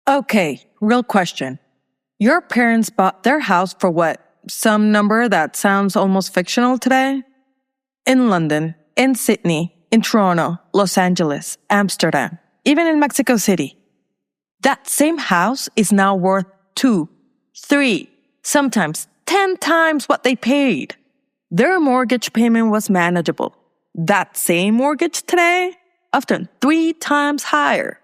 Okay, real question. Your parents bought their house for what? Some number that sounds almost fictional today? In London, in Sydney, in Toronto, Los Angeles, Amsterdam, even in Mexico City. That same house is now worth 2, 3, sometimes 10 times what they paid. Their mortgage payment was manageable. That same mortgage today, often 3 times higher.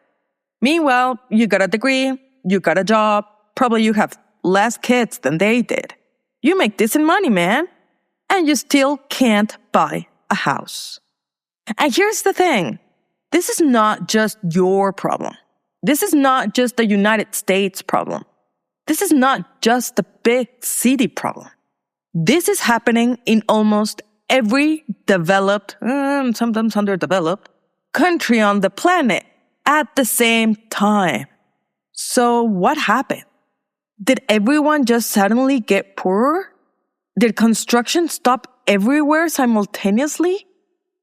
Meanwhile, you got a degree, you got a job, probably you have less kids than they did. You make decent money, man. And you still can't buy a house. And here's the thing. This is not just your problem. This is not just the United States problem. This is not just the big city problem. This is happening in almost every developed, sometimes underdeveloped, country on the planet at the same time. So what happened? Did everyone just suddenly get poorer? Did construction stop everywhere simultaneously?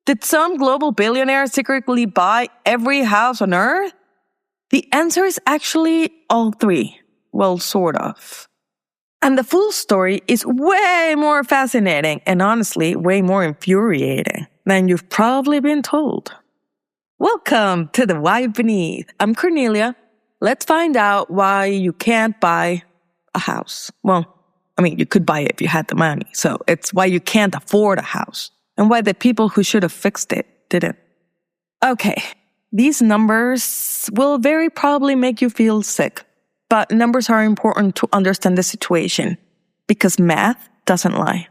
Did some global billionaire secretly buy every house on Earth? The answer is actually all three. Well, sort of. And the full story is way more fascinating and honestly way more infuriating than you've probably been told. Welcome to the Why Beneath. I'm Cornelia. Let's find out why you can't buy a house. Well, you could buy it if you had the money. So it's why you can't afford a house and why the people who should have fixed it didn't. Okay, these numbers will very probably make you feel sick, but numbers are important to understand the situation because math doesn't lie.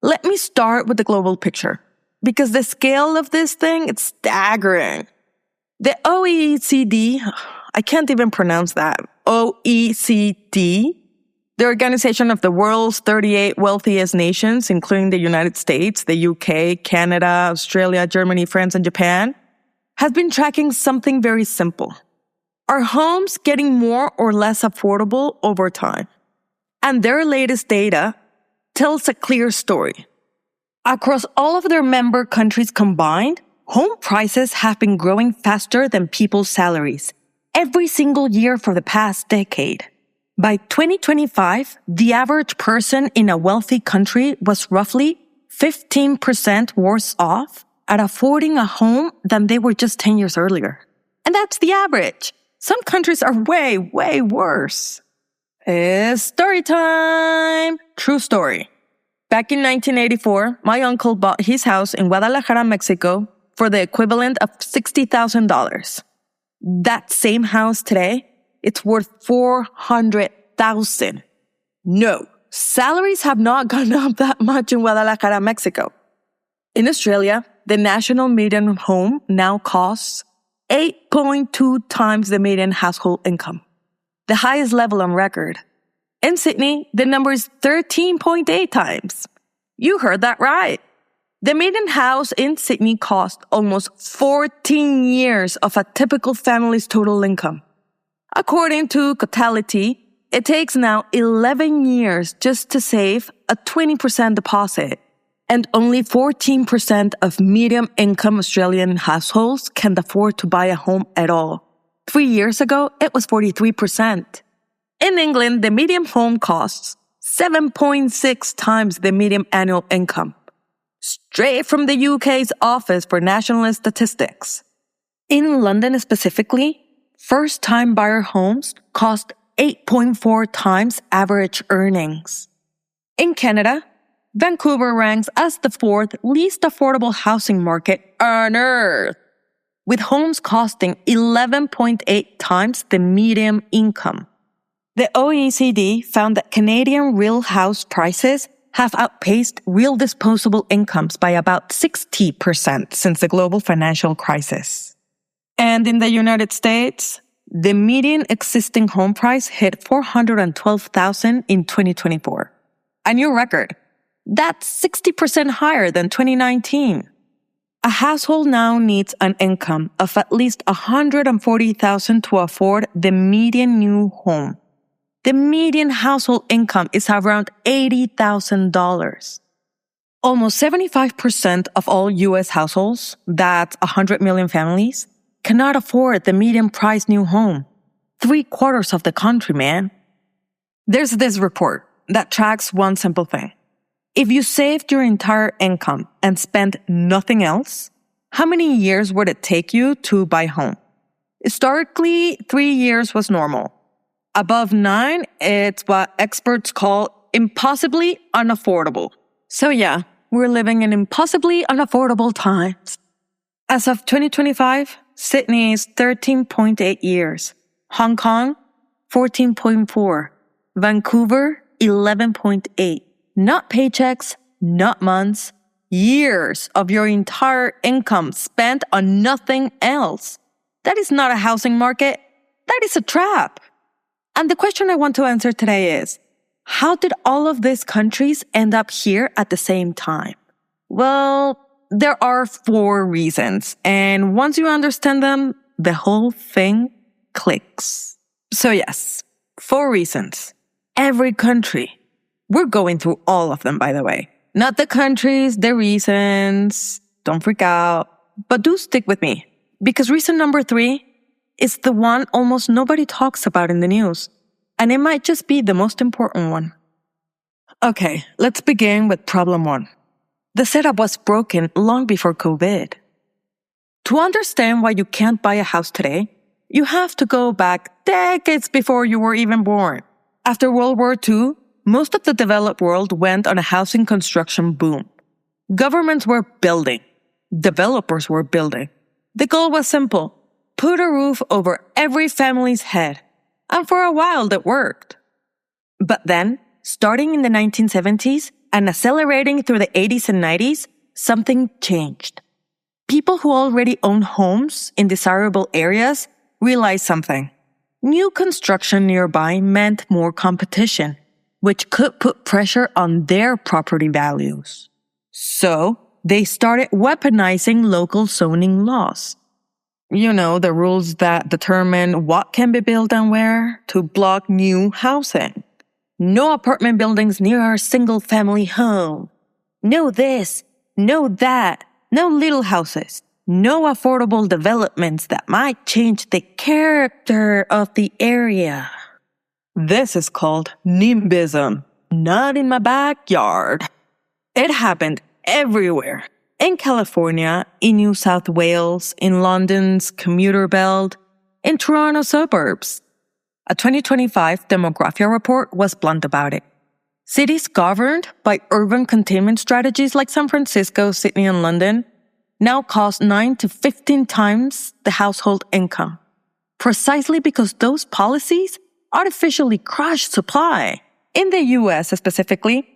Let me start with the global picture because the scale of this thing, it's staggering. The OECD, I can't even pronounce that, OECD, the Organization of the World's 38 Wealthiest Nations, including the United States, the UK, Canada, Australia, Germany, France, and Japan, has been tracking something very simple. Are homes getting more or less affordable over time? And their latest data tells a clear story. Across all of their member countries combined, home prices have been growing faster than people's salaries every single year for the past decade. By 2025, the average person in a wealthy country was roughly 15% worse off at affording a home than they were just 10 years earlier. And that's the average. Some countries are way, way worse. It's story time! True story. Back in 1984, my uncle bought his house in Guadalajara, Mexico for the equivalent of $60,000. That same house today, it's worth $400,000. No, salaries have not gone up that much in Guadalajara, Mexico. In Australia, the national median home now costs 8.2 times the median household income, the highest level on record. In Sydney, the number is 13.8 times. You heard that right. The median house in Sydney cost almost 14 years of a typical family's total income. According to Cotality, it takes now 11 years just to save a 20% deposit, and only 14% of medium-income Australian households can afford to buy a home at all. 3 years ago, it was 43%. In England, the median home costs 7.6 times the median annual income. Straight from the UK's Office for National Statistics. In London specifically, first-time buyer homes cost 8.4 times average earnings. In Canada, Vancouver ranks as the 4th least affordable housing market on Earth, with homes costing 11.8 times the median income. The OECD found that Canadian real house prices have outpaced real disposable incomes by about 60% since the global financial crisis. And in the United States, the median existing home price hit $412,000 in 2024. A new record. That's 60% higher than 2019. A household now needs an income of at least $140,000 to afford the median new home. The median household income is around $80,000. Almost 75% of all U.S. households, that's 100 million families, cannot afford the median price new home. 3/4 of the country, man. There's this report that tracks one simple thing. If you saved your entire income and spent nothing else, how many years would it take you to buy a home? Historically, 3 years was normal. Above 9, it's what experts call impossibly unaffordable. So yeah, we're living in impossibly unaffordable times. As of 2025, Sydney is 13.8 years. Hong Kong, 14.4. Vancouver, 11.8. Not paychecks, not months, years of your entire income spent on nothing else. That is not a housing market. That is a trap. And the question I want to answer today is, how did all of these countries end up here at the same time? Well, there are 4 reasons. And once you understand them, the whole thing clicks. So yes, 4 reasons. Every country. We're going through all of them, by the way. Not the countries, the reasons. Don't freak out. But do stick with me. Because reason number 3 is the one almost nobody talks about in the news. And it might just be the most important one. Okay, let's begin with problem 1. The setup was broken long before COVID. To understand why you can't buy a house today, you have to go back decades before you were even born. After World War II, most of the developed world went on a housing construction boom. Governments were building. Developers were building. The goal was simple. Put a roof over every family's head. And for a while that worked. But then, starting in the 1970s and accelerating through the 80s and 90s, something changed. People who already owned homes in desirable areas realized something. New construction nearby meant more competition, which could put pressure on their property values. So, they started weaponizing local zoning laws. You know, the rules that determine what can be built and where to block new housing. No apartment buildings near a single-family home. No this, no that, no little houses. No affordable developments that might change the character of the area. This is called NIMBYism. Not in my backyard. It happened everywhere. In California, in New South Wales, in London's commuter belt, in Toronto suburbs. A 2025 demography report was blunt about it. Cities governed by urban containment strategies like San Francisco, Sydney, and London now cost 9 to 15 times the household income, precisely because those policies artificially crushed supply. In the US specifically,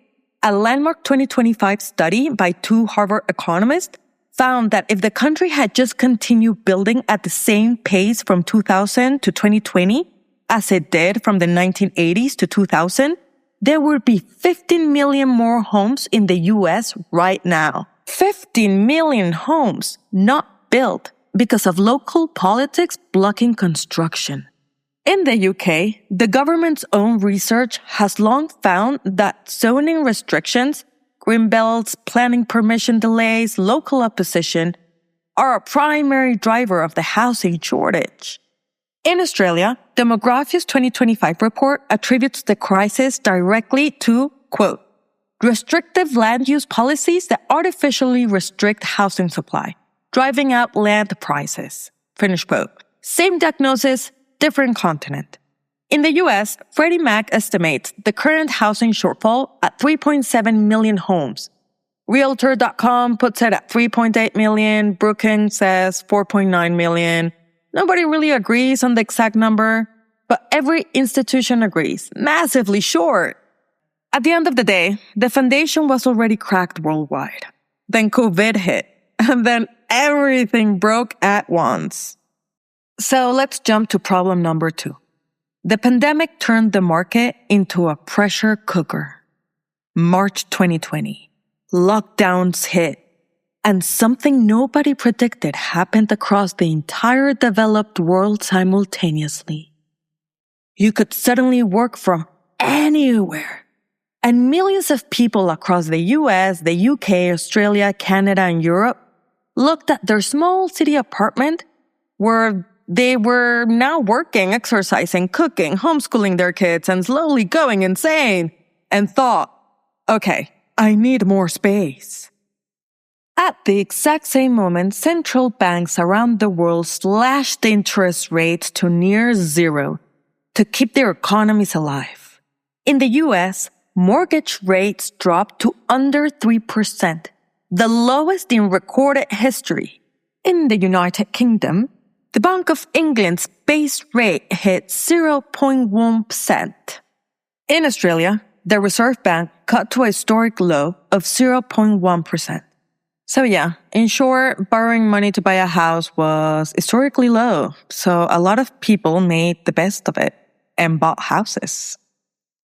a landmark 2025 study by 2 Harvard economists found that if the country had just continued building at the same pace from 2000 to 2020 as it did from the 1980s to 2000, there would be 15 million more homes in the US right now. 15 million homes not built because of local politics blocking construction. In the UK, the government's own research has long found that zoning restrictions, greenbelts, planning permission delays, local opposition are a primary driver of the housing shortage. In Australia, Demography's 2025 report attributes the crisis directly to, quote, restrictive land use policies that artificially restrict housing supply, driving up land prices. Finish quote. Same diagnosis, different continent. In the US, Freddie Mac estimates the current housing shortfall at 3.7 million homes. Realtor.com puts it at 3.8 million. Brookings says 4.9 million. Nobody really agrees on the exact number, but every institution agrees. Massively short. At the end of the day, the foundation was already cracked worldwide. Then COVID hit, and then everything broke at once. So let's jump to problem number 2. The pandemic turned the market into a pressure cooker. March 2020. Lockdowns hit. And something nobody predicted happened across the entire developed world simultaneously. You could suddenly work from anywhere. And millions of people across the US, the UK, Australia, Canada, and Europe looked at their small city apartment where they were now working, exercising, cooking, homeschooling their kids, and slowly going insane, and thought, okay, I need more space. At the exact same moment, central banks around the world slashed interest rates to near zero to keep their economies alive. In the US, mortgage rates dropped to under 3%, the lowest in recorded history. In the United Kingdom, the Bank of England's base rate hit 0.1%. In Australia, the Reserve Bank cut to a historic low of 0.1%. So yeah, in short, borrowing money to buy a house was historically low, so a lot of people made the best of it and bought houses.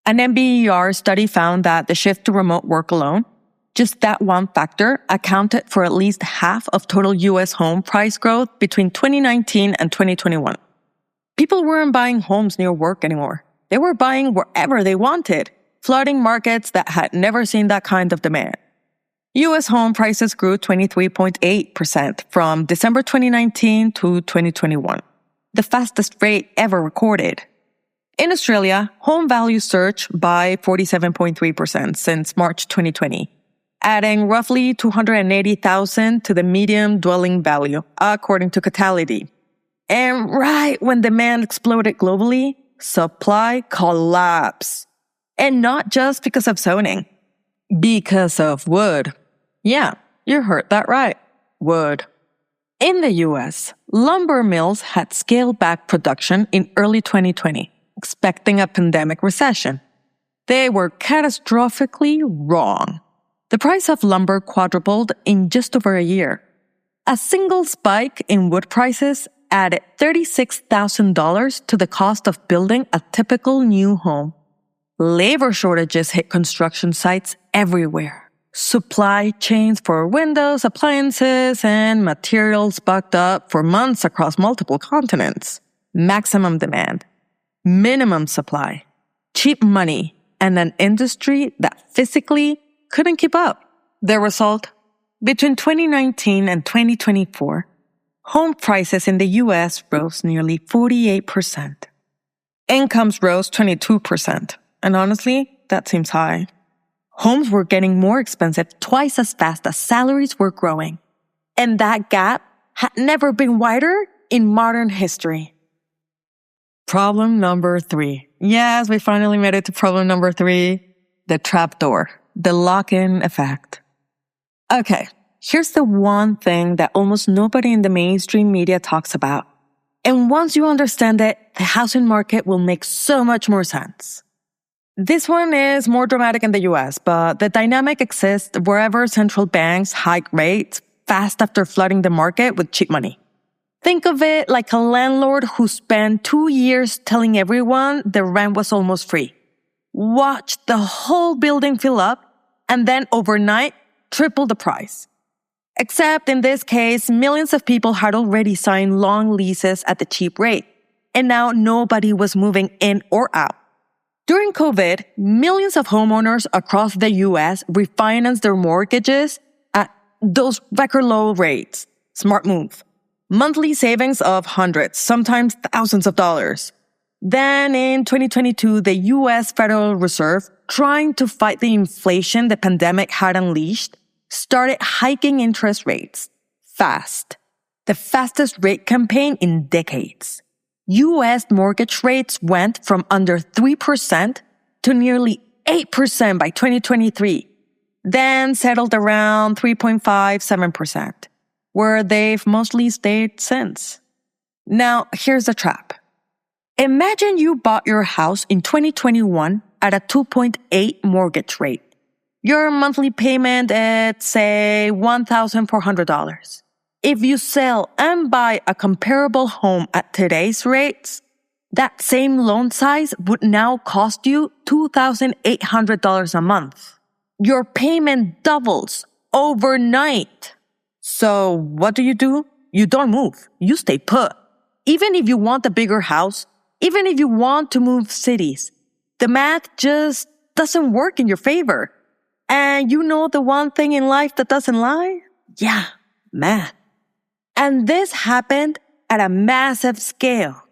An NBER study found that the shift to remote work alone, just that one factor, accounted for at least half of total US home price growth between 2019 and 2021. People weren't buying homes near work anymore. They were buying wherever they wanted, flooding markets that had never seen that kind of demand. US home prices grew 23.8% from December 2019 to 2021, the fastest rate ever recorded. In Australia, home values surged by 47.3% since March 2020, adding roughly $280,000 to the median dwelling value, according to Catality. And right when demand exploded globally, supply collapsed. And not just because of zoning, because of wood. Yeah, you heard that right. Wood. In the US, lumber mills had scaled back production in early 2020, expecting a pandemic recession. They were catastrophically wrong. The price of lumber quadrupled in just over a year. A single spike in wood prices added $36,000 to the cost of building a typical new home. Labor shortages hit construction sites everywhere. Supply chains for windows, appliances, and materials bucked up for months across multiple continents. Maximum demand, minimum supply, cheap money, and an industry that physically couldn't keep up. The result? Between 2019 and 2024, home prices in the US rose nearly 48%. Incomes rose 22%. And honestly, that seems high. Homes were getting more expensive twice as fast as salaries were growing. And that gap had never been wider in modern history. Problem number 3. Yes, we finally made it to problem number 3. The trapdoor. The lock-in effect. Okay, here's the one thing that almost nobody in the mainstream media talks about. And once you understand it, the housing market will make so much more sense. This one is more dramatic in the US, but the dynamic exists wherever central banks hike rates fast after flooding the market with cheap money. Think of it like a landlord who spent 2 years telling everyone the rent was almost free. Watch the whole building fill up, and then overnight, triple the price. Except in this case, millions of people had already signed long leases at the cheap rate, and now nobody was moving in or out. During COVID, millions of homeowners across the US refinanced their mortgages at those record low rates. Smart move. Monthly savings of hundreds, sometimes thousands of dollars. Then in 2022, the US Federal Reserve, trying to fight the inflation the pandemic had unleashed, started hiking interest rates fast. The fastest rate campaign in decades. US mortgage rates went from under 3% to nearly 8% by 2023, then settled around 3.57%, where they've mostly stayed since. Now, here's the trap. Imagine you bought your house in 2021 at a 2.8 mortgage rate. Your monthly payment at, say, $1,400. If you sell and buy a comparable home at today's rates, that same loan size would now cost you $2,800 a month. Your payment doubles overnight. So what do? You don't move. You stay put. Even if you want a bigger house, even if you want to move cities, the math just doesn't work in your favor. And you know the one thing in life that doesn't lie? Yeah, math. And this happened at a massive scale.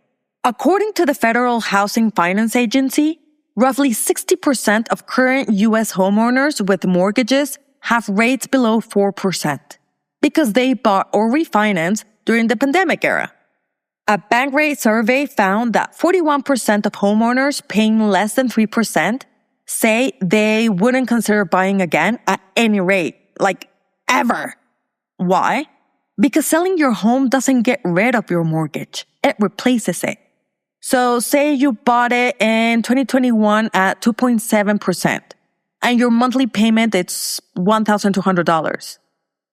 According to the Federal Housing Finance Agency, roughly 60% of current U.S. homeowners with mortgages have rates below 4% because they bought or refinanced during the pandemic era. A Bankrate survey found that 41% of homeowners paying less than 3% say they wouldn't consider buying again at any rate, like ever. Why? Because selling your home doesn't get rid of your mortgage. It replaces it. So say you bought it in 2021 at 2.7% and your monthly payment is $1,200.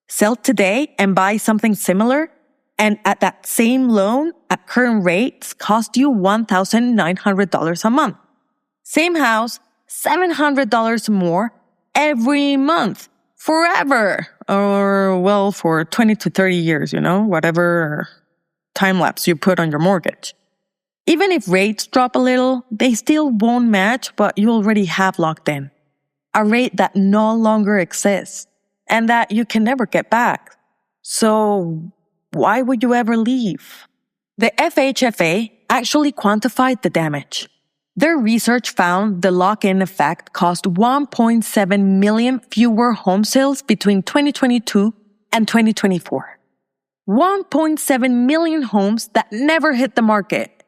Sell today and buy something similar and at that same loan at current rates cost you $1,900 a month. Same house, $700 more every month, forever. Or, well, for 20 to 30 years, whatever time lapse you put on your mortgage. Even if rates drop a little, they still won't match what you already have locked in. A rate that no longer exists and that you can never get back. So why would you ever leave? The FHFA actually quantified the damage. Their research found the lock-in effect cost 1.7 million fewer home sales between 2022 and 2024. 1.7 million homes that never hit the market.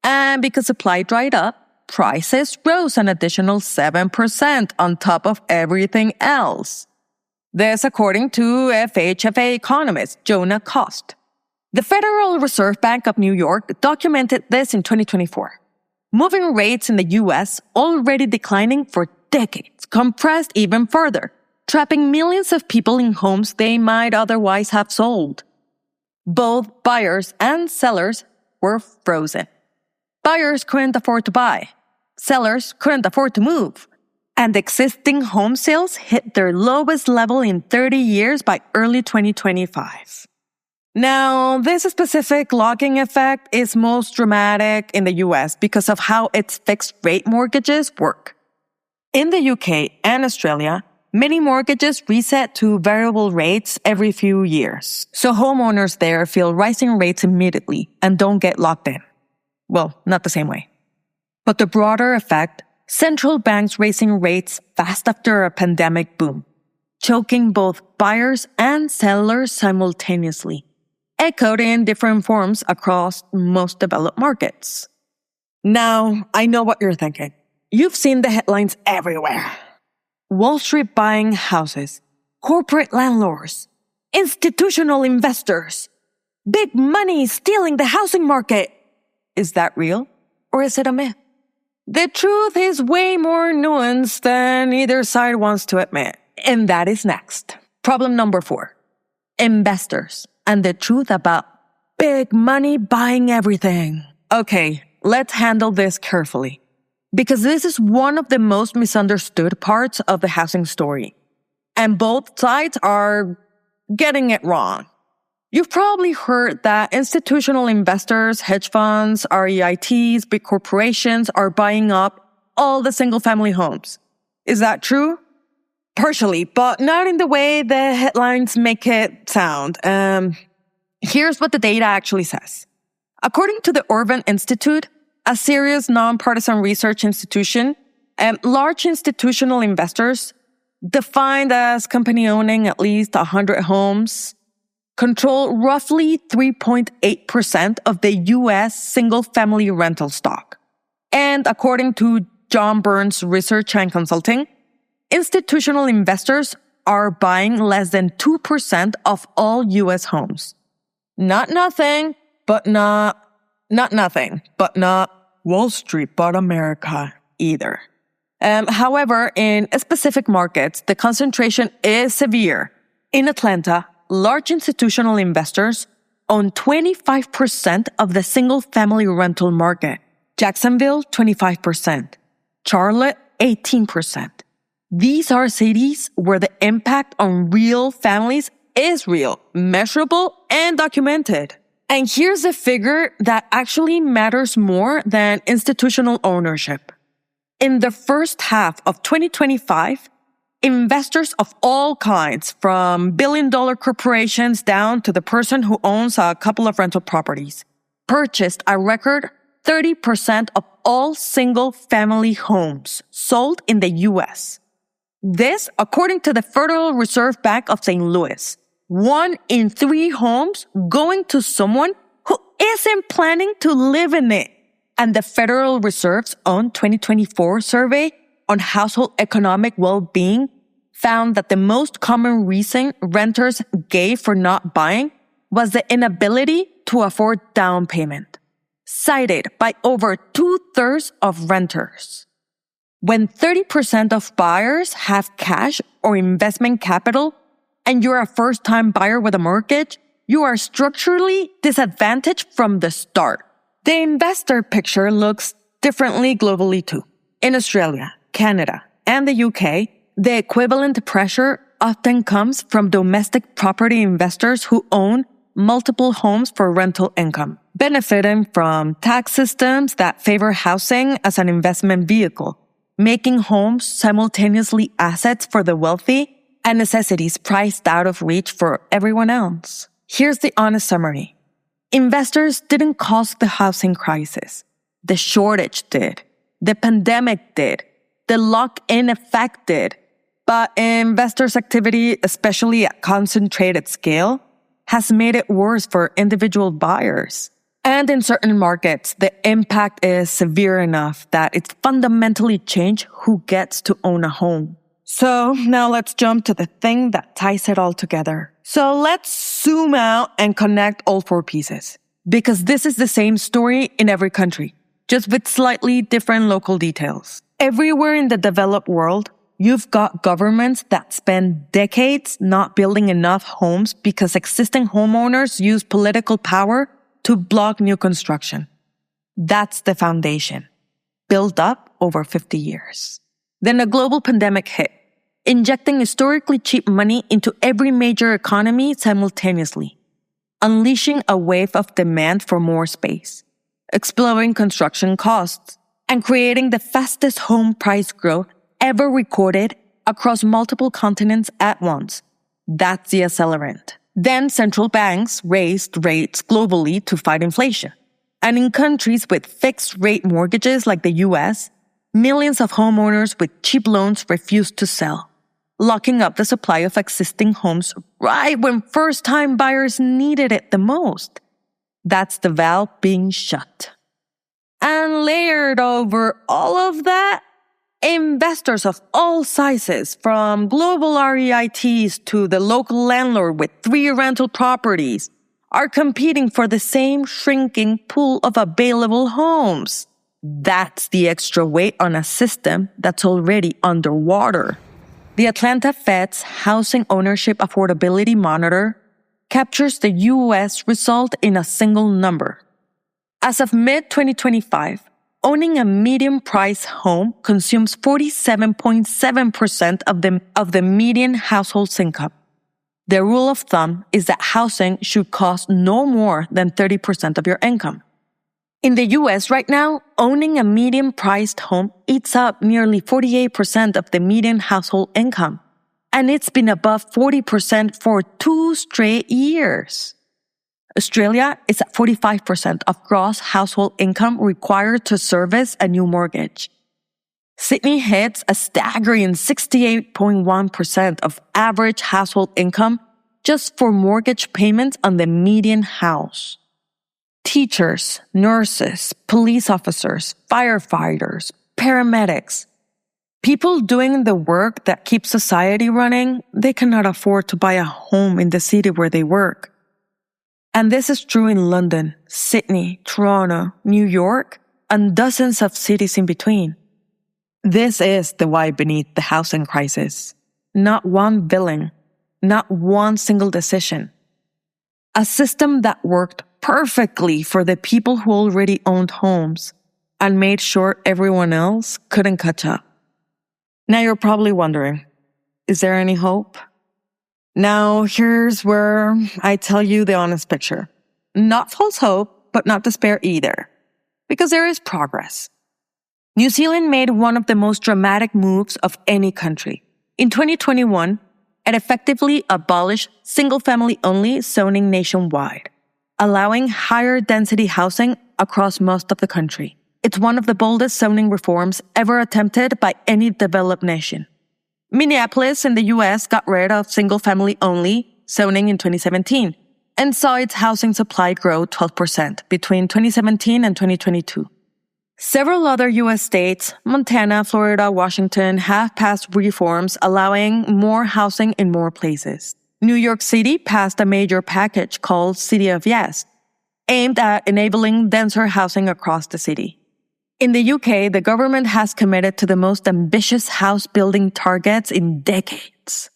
And because supply dried up, prices rose an additional 7% on top of everything else. This according to FHFA economist Jonah Cost. The Federal Reserve Bank of New York documented this in 2024. Moving rates in the U.S., already declining for decades, compressed even further, trapping millions of people in homes they might otherwise have sold. Both buyers and sellers were frozen. Buyers couldn't afford to buy. Sellers couldn't afford to move. And existing home sales hit their lowest level in 30 years by early 2025. Now, this specific locking effect is most dramatic in the US because of how its fixed rate mortgages work. In the UK and Australia, many mortgages reset to variable rates every few years. So homeowners there feel rising rates immediately and don't get locked in. Well, not the same way. But the broader effect, central banks raising rates fast after a pandemic boom, choking both buyers and sellers simultaneously, echoed in different forms across most developed markets. Now, I know what you're thinking. You've seen the headlines everywhere. Wall Street buying houses, corporate landlords, institutional investors, big money stealing the housing market. Is that real or is it a myth? The truth is way more nuanced than either side wants to admit. And that is next. Problem number 4. Investors and the truth about big money buying everything. Okay, let's handle this carefully. Because this is one of the most misunderstood parts of the housing story. And both sides are getting it wrong. You've probably heard that institutional investors, hedge funds, REITs, big corporations are buying up all the single-family homes. Is that true? Partially, but not in the way the headlines make it sound. Here's what the data actually says. According to the Urban Institute, a serious nonpartisan research institution, large institutional investors, defined as company owning at least 100 homes, control roughly 3.8% of the U.S. single-family rental stock. And according to John Burns Research and Consulting, institutional investors are buying less than 2% of all U.S. homes. Not nothing, but not Wall Street bought America either. However, in specific markets, the concentration is severe. In Atlanta, large institutional investors own 25% of the single-family rental market. Jacksonville, 25%. Charlotte, 18%. These are cities where the impact on real families is real, measurable, and documented. And here's a figure that actually matters more than institutional ownership. In the first half of 2025, investors of all kinds, from billion-dollar corporations down to the person who owns a couple of rental properties, purchased a record 30% of all single-family homes sold in the U.S. This, according to the Federal Reserve Bank of St. Louis, 1 in 3 homes going to someone who isn't planning to live in it. And the Federal Reserve's own 2024 survey on household economic well-being found that the most common reason renters gave for not buying was the inability to afford down payment, cited by over 2/3 of renters. When 30% of buyers have cash or investment capital, and you're a first-time buyer with a mortgage, you are structurally disadvantaged from the start. The investor picture looks differently globally too. In Australia, Canada, and the UK, the equivalent pressure often comes from domestic property investors who own multiple homes for rental income, benefiting from tax systems that favor housing as an investment vehicle, making homes simultaneously assets for the wealthy and necessities priced out of reach for everyone else. Here's the honest summary. Investors didn't cause the housing crisis. The shortage did. The pandemic did. The lock-in effect did. But investors' activity, especially at concentrated scale, has made it worse for individual buyers. And in certain markets, the impact is severe enough that it's fundamentally changed who gets to own a home. So now let's jump to the thing that ties it all together. So let's zoom out and connect all 4 pieces. Because this is the same story in every country, just with slightly different local details. Everywhere in the developed world, you've got governments that spend decades not building enough homes because existing homeowners use political power to block new construction. That's the foundation, built up over 50 years. Then a global pandemic hit, injecting historically cheap money into every major economy simultaneously, unleashing a wave of demand for more space, exploding construction costs, and creating the fastest home price growth ever recorded across multiple continents at once. That's the accelerant. Then central banks raised rates globally to fight inflation. And in countries with fixed rate mortgages like the US, millions of homeowners with cheap loans refused to sell, locking up the supply of existing homes right when first-time buyers needed it the most. That's the valve being shut. And layered over all of that, investors of all sizes, from global REITs to the local landlord with 3 rental properties, are competing for the same shrinking pool of available homes. That's the extra weight on a system that's already underwater. The Atlanta Fed's Housing Ownership Affordability Monitor captures the U.S. result in a single number. As of mid-2025, owning a medium-price home consumes 47.7% of the median household's income. The rule of thumb is that housing should cost no more than 30% of your income. In the U.S. right now, owning a medium-priced home eats up nearly 48% of the median household income, and it's been above 40% for 2 straight years. Australia is at 45% of gross household income required to service a new mortgage. Sydney hits a staggering 68.1% of average household income just for mortgage payments on the median house. Teachers, nurses, police officers, firefighters, paramedics, people doing the work that keeps society running, they cannot afford to buy a home in the city where they work. And this is true in London, Sydney, Toronto, New York, and dozens of cities in between. This is the why beneath the housing crisis. Not one villain, not one single decision. A system that worked perfectly for the people who already owned homes and made sure everyone else couldn't catch up. Now you're probably wondering, is there any hope? Now here's where I tell you the honest picture. Not false hope, but not despair either. Because there is progress. New Zealand made one of the most dramatic moves of any country. In 2021, it effectively abolished single-family only zoning nationwide, allowing higher density housing across most of the country. It's one of the boldest zoning reforms ever attempted by any developed nation. Minneapolis in the US got rid of single-family only zoning in 2017 and saw its housing supply grow 12% between 2017 and 2022. Several other U.S. states, Montana, Florida, Washington, have passed reforms allowing more housing in more places. New York City passed a major package called City of Yes, aimed at enabling denser housing across the city. In the UK, the government has committed to the most ambitious house building targets in decades.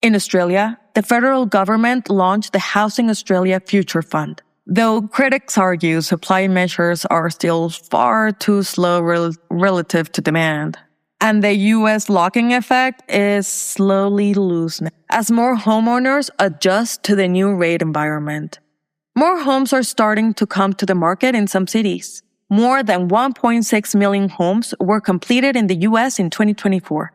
In Australia, the federal government launched the Housing Australia Future Fund, though critics argue supply measures are still far too slow relative to demand. And the U.S. locking effect is slowly loosening as more homeowners adjust to the new rate environment. More homes are starting to come to the market in some cities. More than 1.6 million homes were completed in the U.S. in 2024,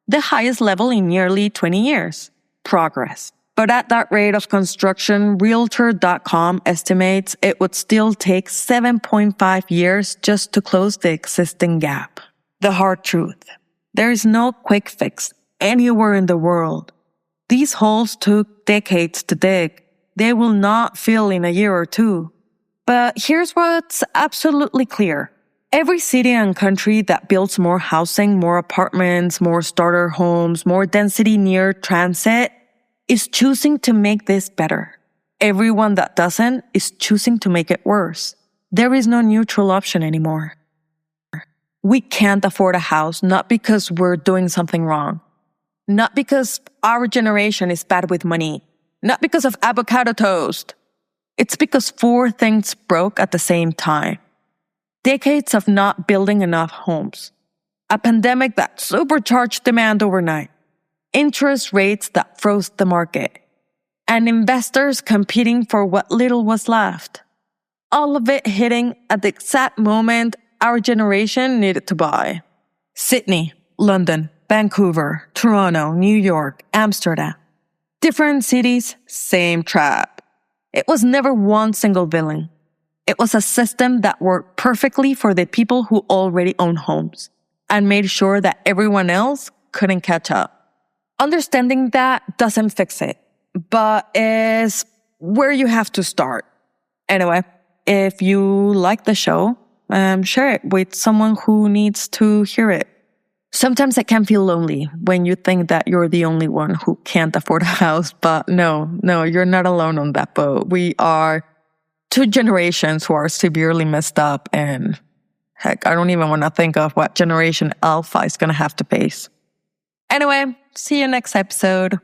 the highest level in nearly 20 years. Progress. But at that rate of construction, Realtor.com estimates it would still take 7.5 years just to close the existing gap. The hard truth. There is no quick fix anywhere in the world. These holes took decades to dig. They will not fill in a year or two. But here's what's absolutely clear. Every city and country that builds more housing, more apartments, more starter homes, more density near transit is choosing to make this better. Everyone that doesn't is choosing to make it worse. There is no neutral option anymore. We can't afford a house not because we're doing something wrong, not because our generation is bad with money, not because of avocado toast. It's because 4 things broke at the same time. Decades of not building enough homes. A pandemic that supercharged demand overnight. Interest rates that froze the market. And investors competing for what little was left. All of it hitting at the exact moment our generation needed to buy. Sydney, London, Vancouver, Toronto, New York, Amsterdam. Different cities, same trap. It was never one single villain. It was a system that worked perfectly for the people who already own homes and made sure that everyone else couldn't catch up. Understanding that doesn't fix it, but is where you have to start. Anyway, if you like the show, share it with someone who needs to hear it. Sometimes it can feel lonely when you think that you're the only one who can't afford a house, but no, you're not alone on that boat. We are 2 generations who are severely messed up, and heck, I don't even want to think of what Generation Alpha is going to have to face. Anyway, see you next episode.